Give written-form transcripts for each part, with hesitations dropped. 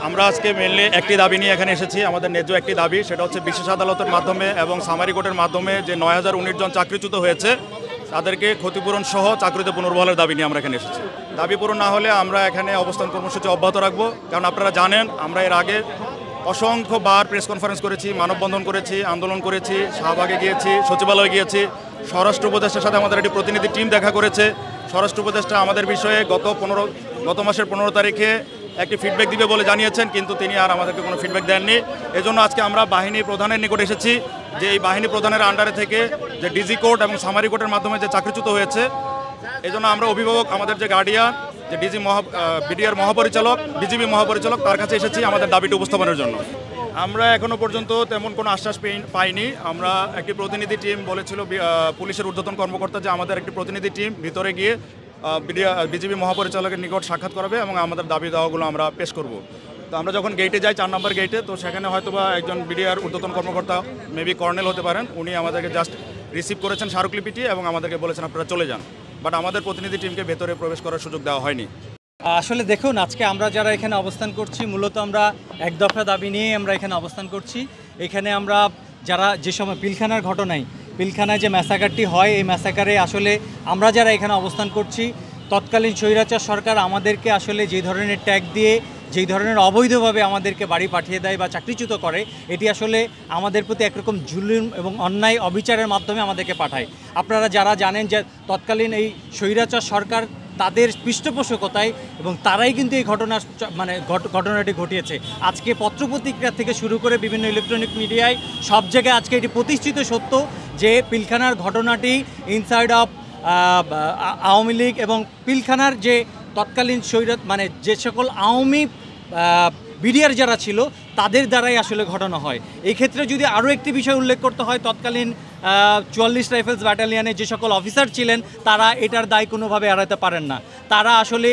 আমরা আজকে মেনলি একটি দাবি নিয়ে এখানে এসেছি। আমাদের ন্যায্য একটি দাবি, সেটা হচ্ছে বিশেষ আদালতের মাধ্যমে এবং সামারি কোর্টের মাধ্যমে যে 9019 জন চাকরিচ্যুত হয়েছে তাদেরকে ক্ষতিপূরণ সহ চাকরিতে পুনর্বহালের দাবি নিয়ে আমরা এখানে এসেছি। দাবি পূরণ না হলে আমরা এখানে অবস্থান কর্মসূচি অব্যাহত রাখবো। কারণ আপনারা জানেন আমরা এর আগে অসংখ্যবার প্রেস কনফারেন্স করেছি, মানববন্ধন করেছি, আন্দোলন করেছি, শাহবাগে গিয়েছি, সচিবালয়ে গিয়েছি। স্বরাষ্ট্র উপদেষ্টার সাথে আমাদের একটি প্রতিনিধি টিম দেখা করেছে। স্বরাষ্ট্র উপদেষ্টা আমাদের বিষয়ে গত মাসের 15 তারিখে একটি ফিডব্যাক দিবে বলে জানিয়েছেন, কিন্তু তিনি আর আমাদেরকে কোনো ফিডব্যাক দেননি। এজন্য আজকে আমরা বাহিনী প্রধানের নিকট এসেছি যে এই বাহিনী প্রধানের আন্ডারে থেকে যে ডিজি কোর্ট এবং সামারি কোর্টের মাধ্যমে যে চাকরিচ্যুত হয়েছে, এজন্য আমরা অভিভাবক, আমাদের যে গার্ডিয়ান, যে বিডিআর মহাপরিচালক, বিজিবি মহাপরিচালক, তার কাছে এসেছি আমাদের দাবিটি উপস্থাপনের জন্য। আমরা এখনও পর্যন্ত তেমন কোনো আশ্বাস পাইনি। আমরা একটি প্রতিনিধি টিম বলেছিল পুলিশের ঊর্ধ্বতন কর্মকর্তা যে আমাদের একটি প্রতিনিধি টিম ভিতরে গিয়ে বিজিবি মহাপরিচালকের নিকট সাক্ষাৎ করাবে এবং আমাদের দাবি দাওয়াগুলো আমরা পেশ করব। তো আমরা যখন গেটে যাই 4 নম্বর গেটে, তো সেখানে হয়তোবা একজন বিডিআর ঊর্ধ্বতন কর্মকর্তা, মেবি কর্নেল হতে পারেন, উনি আমাদেরকে জাস্ট রিসিভ করেছেন স্মারকলিপিটি এবং আমাদেরকে বলেছেন আপনারা চলে যান। বাট আমাদের প্রতিনিধি টিমকে ভেতরে প্রবেশ করার সুযোগ দেওয়া হয়নি। আসলে দেখুন, আজকে আমরা যারা এখানে অবস্থান করছি মূলত আমরা এক দফা দাবি নিয়ে আমরা এখানে অবস্থান করছি। এখানে আমরা যারা যে সময় পিলখানার ঘটনায় যে ম্যাসাকারটি হয়, এই ম্যাসাকারে আসলে আমরা যারা এখানে অবস্থান করছি, তৎকালীন স্বৈরাচার সরকার আমাদেরকে আসলে যে ধরনের ট্যাগ দিয়ে, যেই ধরনের অবৈধভাবে আমাদেরকে বাড়ি পাঠিয়ে দেয় বা চাকরিচ্যুত করে, এটি আসলে আমাদের প্রতি একরকম জুলুম এবং অন্যায় অবিচারের মাধ্যমে আমাদেরকে পাঠায়। আপনারা যারা জানেন যে তৎকালীন এই স্বৈরাচার সরকার তাদের পৃষ্ঠপোষকতায় এবং তারাই কিন্তু এই ঘটনাটি ঘটিয়েছে। আজকে পত্রপত্রিকা থেকে শুরু করে বিভিন্ন ইলেকট্রনিক মিডিয়ায় সব জায়গায় আজকে এটি প্রতিষ্ঠিত সত্য যে পিলখানার ঘটনাটি ইনসাইড অফ আওয়ামী লীগ এবং পিলখানার যে তৎকালীন যে সকল আওয়ামী বিডিআর যারা ছিল তাদের দ্বারাই আসলে ঘটনা হয়। এই ক্ষেত্রে যদি আরও একটি বিষয় উল্লেখ করতে হয়, তৎকালীন 44 রাইফেলস ব্যাটালিয়নে যে সকল অফিসার ছিলেন তারা এটার দায় কোনোভাবে এড়াতে পারেন না। তারা আসলে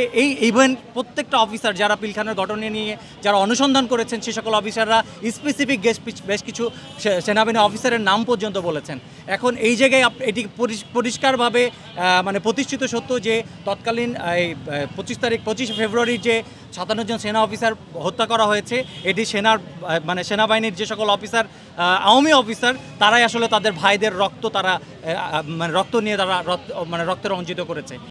ইভেন প্রত্যেকটা অফিসার যারা পিলখানার ঘটনা নিয়ে যারা অনুসন্ধান করেছেন, সে সকল অফিসাররা স্পেসিফিক বেশ কিছু সেনাবাহিনী অফিসারের নাম পর্যন্ত বলেছেন। এখন এই জায়গায় এটি পরিষ্কারভাবে প্রতিষ্ঠিত সত্য যে তৎকালীন এই 25 ফেব্রুয়ারির যে 57 জন সেনা অফিসার হত্যা করা হয়েছে, এটি সেনাবাহিনীর যে সকল অফিসার আওয়ামী অফিসার তারাই আসলে তাদের ভাইদের রক্ত রক্ত নিয়ে তারা রক্তে রঞ্জিত করেছে।